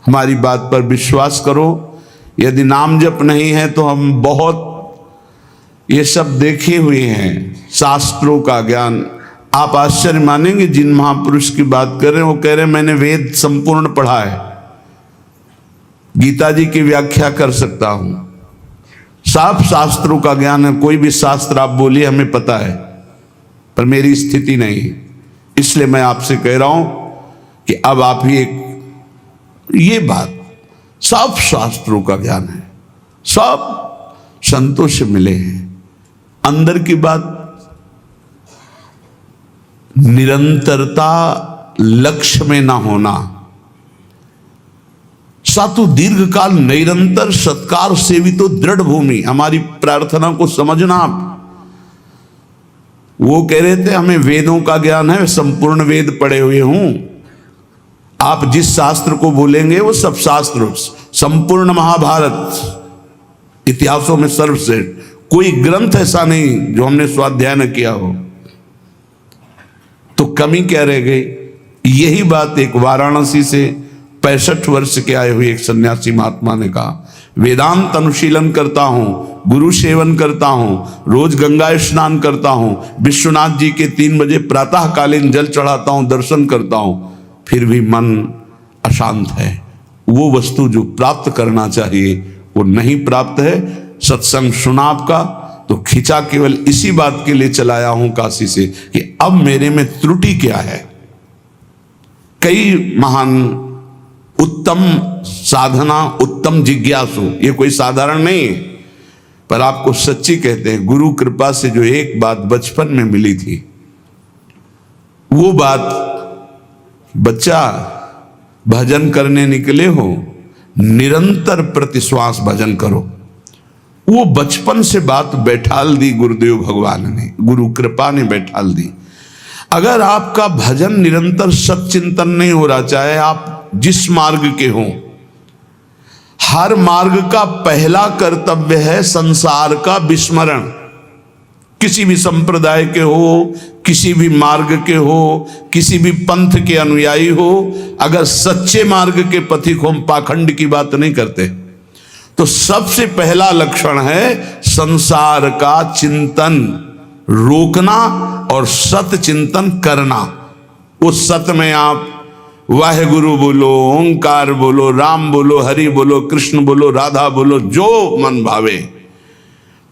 हमारी बात पर विश्वास करो। यदि नाम जप नहीं है तो हम बहुत ये सब देखे हुए हैं, शास्त्रों का ज्ञान। आप आश्चर्य मानेंगे, जिन महापुरुष की बात कर रहे हैं वो कह रहे हैं मैंने वेद संपूर्ण पढ़ा है, गीता जी की व्याख्या कर सकता हूं, साफ शास्त्रों का ज्ञान है। कोई भी शास्त्र आप बोलिए हमें पता है, पर मेरी स्थिति नहीं है। इसलिए मैं आपसे कह रहा हूं कि अब आप ही ये बात, सब शास्त्रों का ज्ञान है, सब संतों से मिले हैं। अंदर की बात, निरंतरता लक्ष्य में ना होना, सातु दीर्घ काल निरंतर सत्कार सेवितो दृढ़ भूमि। हमारी प्रार्थना को समझना आप। वो कह रहे थे हमें वेदों का ज्ञान है, संपूर्ण वेद पढ़े हुए हूं। आप जिस शास्त्र को बोलेंगे वो सब शास्त्र, संपूर्ण महाभारत इतिहासों में सर्वश्रेष्ठ, कोई ग्रंथ ऐसा नहीं जो हमने स्वाध्याय न किया हो। तो कमी क्या रह गई? यही बात एक वाराणसी से 65 वर्ष के आए हुए एक सन्यासी महात्मा ने कहा, वेदांत अनुशीलन करता हूं, गुरु सेवन करता हूं, रोज गंगा स्नान करता हूं, विश्वनाथ जी के 3 बजे प्रातःकालीन जल चढ़ाता हूं, दर्शन करता हूं, फिर भी मन अशांत है। वो वस्तु जो प्राप्त करना चाहिए वो नहीं प्राप्त है। सत्संग सुना आपका तो खिंचा केवल इसी बात के लिए चलाया हूं काशी से कि अब मेरे में त्रुटि क्या है। कई महान उत्तम साधना, उत्तम जिज्ञासु, ये कोई साधारण नहीं है, पर आपको सच्ची कहते हैं, गुरु कृपा से जो एक बात बचपन में मिली थी, वो बात, बच्चा भजन करने निकले हो, निरंतर प्रतिश्वास भजन करो। वो बचपन से बात बैठाल दी गुरुदेव भगवान ने, गुरु कृपा ने बैठाल दी। अगर आपका भजन निरंतर सच्चिंतन नहीं हो रहा, चाहे आप जिस मार्ग के हो, हर मार्ग का पहला कर्तव्य है संसार का विस्मरण। किसी भी संप्रदाय के हो, किसी भी मार्ग के हो, किसी भी पंथ के अनुयायी हो, अगर सच्चे मार्ग के पथिक हो, पाखंड की बात नहीं करते, तो सबसे पहला लक्षण है संसार का चिंतन रोकना और सत चिंतन करना। उस सत में आप वाहेगुरु बोलो, ओंकार बोलो, राम बोलो, हरि बोलो, कृष्ण बोलो, राधा बोलो, जो मन भावे,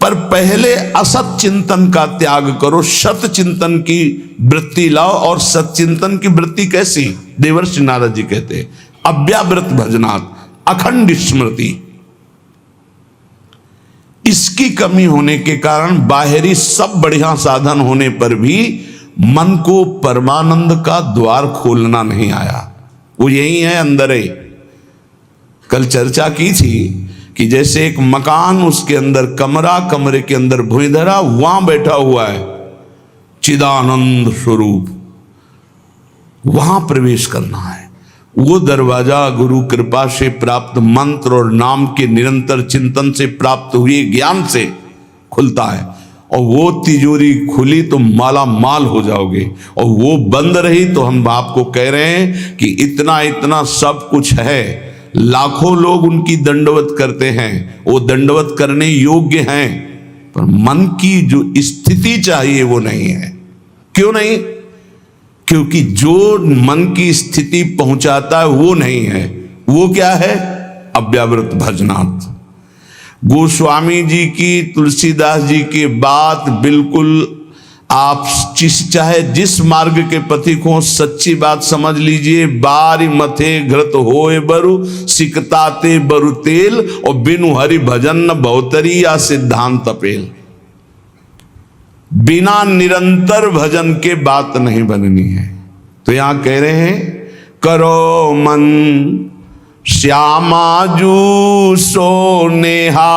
पर पहले असत चिंतन का त्याग करो, सत चिंतन की वृत्ति लाओ। और सत चिंतन की वृत्ति कैसी? देवर्षि नारद जी कहते हैं, अव्यावृत भजनात्, अखंड स्मृति। इसकी कमी होने के कारण बाहरी सब बढ़िया साधन होने पर भी मन को परमानंद का द्वार खोलना नहीं आया। वो यही है अंदर है। कल चर्चा की थी कि जैसे एक मकान, उसके अंदर कमरा, कमरे के अंदर भुइंधरा, वहां बैठा हुआ है चिदानंद स्वरूप, वहां प्रवेश करना है। वो दरवाजा गुरु कृपा से प्राप्त मंत्र और नाम के निरंतर चिंतन से प्राप्त हुए ज्ञान से खुलता है। और वो तिजोरी खुली तो माला माल हो जाओगे, और वो बंद रही तो हम आपको कह रहे हैं कि इतना इतना सब कुछ है। लाखों लोग उनकी दंडवत करते हैं, वो दंडवत करने योग्य हैं, पर मन की जो स्थिति चाहिए वो नहीं है। क्यों नहीं? क्योंकि जो मन की स्थिति पहुंचाता है वो नहीं है। वो क्या है? अव्यावृत भजनात्। गोस्वामी जी की, तुलसीदास जी की बात बिल्कुल आप चाहे जिस मार्ग के पथिक हो, सच्ची बात समझ लीजिए। बारी मथे घृत होए बरु, सिकताते बरु तेल, और बिनु हरि भजन न बहुतरी या सिद्धांत अपेल। बिना निरंतर भजन के बात नहीं बननी है। तो यहां कह रहे हैं, करो मन श्यामा जू सोनेहा,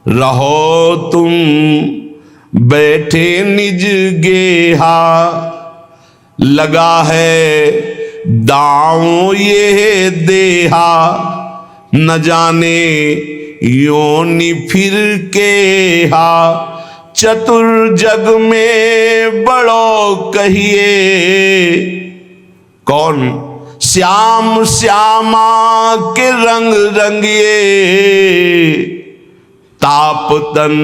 रहो तुम बैठे निज गेहा, लगा है दांव ये देहा, न जाने योनि फिर के हा, चतुर जग में बड़ो कहिए। कौन? श्याम श्यामा के रंग रंगिए, ताप तन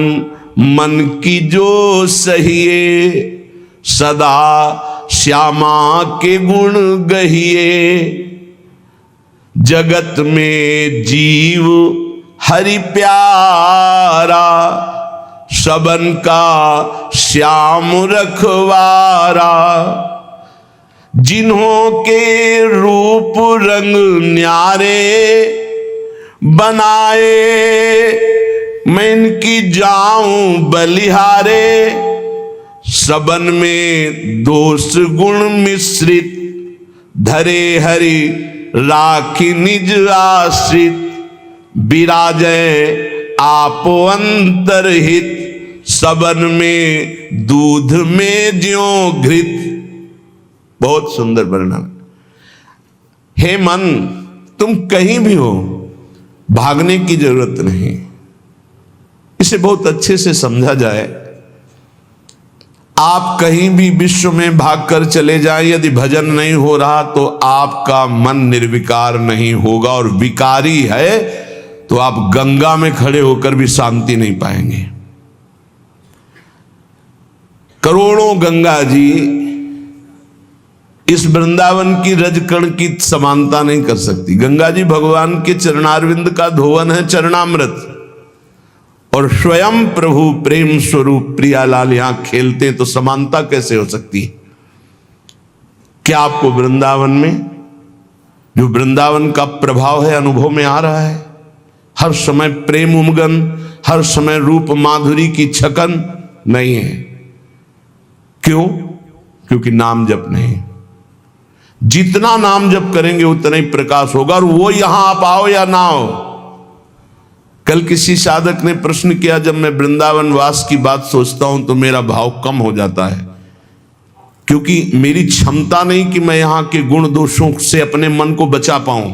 मन की जो सहिए, सदा श्यामा के गुण गहिए। जगत में जीव हरि प्यारा, सबन का श्याम रखवारा। जिन्हों के रूप रंग न्यारे, बनाए मैं इनकी जाऊं बलिहारे। सबन में दोष गुण मिश्रित, धरे हरि राखी निज आश्रित। विराजय आपो अंतरहित, सबन में दूध में ज्यों घृत। बहुत सुंदर वर्णन। हे मन, तुम कहीं भी हो, भागने की जरूरत नहीं। इसे बहुत अच्छे से समझा जाए। आप कहीं भी विश्व में भागकर चले जाएं, यदि भजन नहीं हो रहा तो आपका मन निर्विकार नहीं होगा, और विकारी है तो आप गंगा में खड़े होकर भी शांति नहीं पाएंगे। करोड़ों गंगा जी इस वृंदावन की रजकण की समानता नहीं कर सकती। गंगा जी भगवान के चरणारविंद का धोवन है, चरणामृत, और स्वयं प्रभु प्रेम स्वरूप प्रियालाल यहां खेलते, तो समानता कैसे हो सकती है? क्या आपको वृंदावन में जो वृंदावन का प्रभाव है अनुभव में आ रहा है? हर समय प्रेम उमगन, हर समय रूप माधुरी की छकन नहीं है। क्यों? क्योंकि नाम जप नहीं। जितना नाम जप करेंगे उतना ही प्रकाश होगा, और वो यहां आप आओ या ना आओ। कल किसी साधक ने प्रश्न किया, जब मैं वृंदावन वास की बात सोचता हूं तो मेरा भाव कम हो जाता है, क्योंकि मेरी क्षमता नहीं कि मैं यहां के गुण दोषों से अपने मन को बचा पाऊं।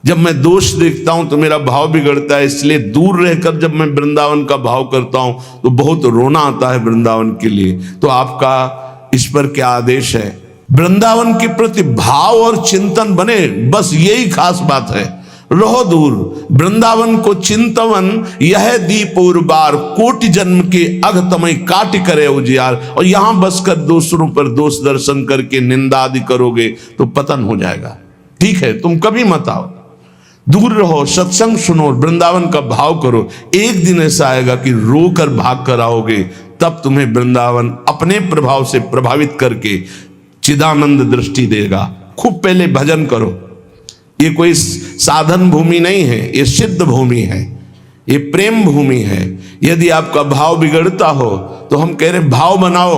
जब मैं दोष देखता हूं तो मेरा भाव बिगड़ता है, इसलिए दूर रहकर जब मैं वृंदावन का भाव करता हूं तो बहुत रोना आता है वृंदावन के लिए। तो आपका इस पर क्या आदेश है? वृंदावन के प्रति भाव और चिंतन बने, बस यही खास बात है। रहो दूर, वृंदावन को चिंतवन यह दीप और बार, कोटि जन्म के अघतमय काट करे उजियार। और यहां बसकर दूसरों पर दोष दर्शन करके निंदा आदि करोगे तो पतन हो जाएगा। ठीक है, तुम कभी मत आओ, दूर रहो, सत्संग सुनो, वृंदावन का भाव करो। एक दिन ऐसा आएगा कि रोकर भाग कर आओगे, तब तुम्हें वृंदावन अपने प्रभाव से प्रभावित करके चिदानंद दृष्टि देगा। खूब पहले भजन करो। ये कोई साधन भूमि नहीं है, ये सिद्ध भूमि है, ये प्रेम भूमि है। यदि आपका भाव बिगड़ता हो तो हम कह रहे भाव बनाओ।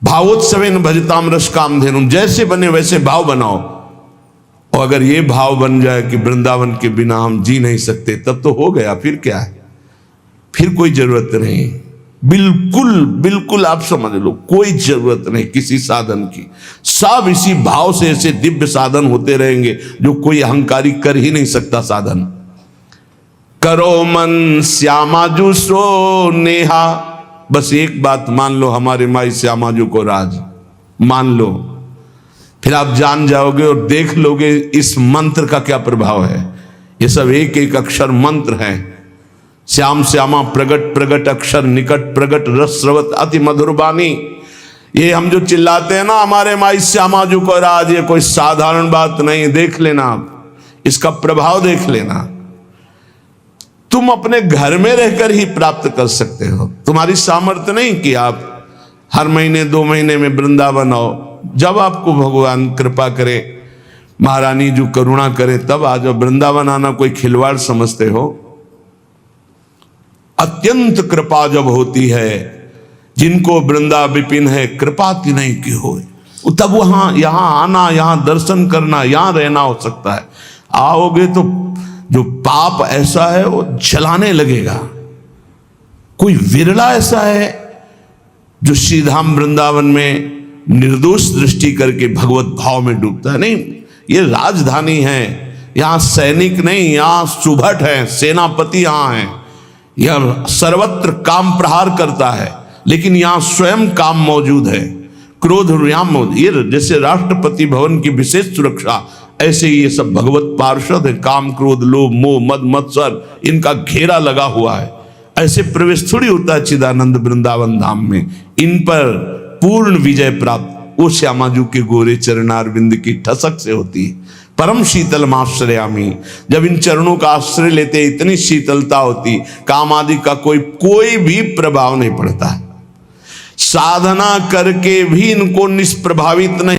भावोत्सवेन भजताम रस कामधेनुम, जैसे बने वैसे भाव बनाओ। और अगर ये भाव बन जाए कि वृंदावन के बिना हम जी नहीं सकते, तब तो हो गया। फिर क्या है? फिर कोई जरूरत नहीं। बिल्कुल बिल्कुल आप समझ लो, कोई जरूरत नहीं किसी साधन की। सब इसी भाव से ऐसे दिव्य साधन होते रहेंगे जो कोई अहंकारी कर ही नहीं सकता साधन। करो मन श्यामाजू सो नेहा, बस एक बात मान लो, हमारे माई श्यामाजू को राज मान लो, फिर आप जान जाओगे और देख लोगे इस मंत्र का क्या प्रभाव है। ये सब एक एक अक्षर मंत्र है। श्याम श्यामा प्रगट प्रगट अक्षर निकट प्रगट रस स्रवत अति मधुर बानी। ये हम जो चिल्लाते हैं ना, हमारे माई श्यामाजू को राज, ये कोई साधारण बात नहीं। देख लेना आप, इसका प्रभाव देख लेना। तुम अपने घर में रहकर ही प्राप्त कर सकते हो। तुम्हारी सामर्थ्य नहीं कि आप हर महीने 2 महीने में वृंदावन आओ। जब आपको भगवान कृपा करे, महारानी जो करुणा करे, तब आ जाओ। वृंदावन आना कोई खिलवाड़ समझते हो? अत्यंत कृपा जब होती है, जिनको वृंदा विपिन है कृपा तिन्हीं की होए, तब वहां यहां आना, यहां दर्शन करना, यहां रहना हो सकता है। आओगे तो जो पाप ऐसा है वो जलाने लगेगा। कोई विरला ऐसा है जो श्रीधाम वृंदावन में निर्दोष दृष्टि करके भगवत भाव में डूबता है। नहीं, ये राजधानी है, यहां सैनिक नहीं, यहां सुभट है, सेनापति यहां है। यह सर्वत्र काम प्रहार करता है, लेकिन यहां स्वयं काम मौजूद है। क्रोध व्याम, ये जैसे राष्ट्रपति भवन की विशेष सुरक्षा, ऐसे ही ये सब भगवत पार्षद है। काम क्रोध लोभ मोह मद मत्सर इनका घेरा लगा हुआ है। ऐसे प्रवेश थोड़ी होता है चिदानंद वृंदावन धाम में। इन पर पूर्ण विजय प्राप्त वो श्यामाजू के गोरे चरणारविंद की ठसक से होती है। परम शीतल आश्रयामी, जब इन चरणों का आश्रय लेते इतनी शीतलता होती, काम आदि का कोई भी प्रभाव नहीं पड़ता है। साधना करके भी इनको निष्प्रभावित नहीं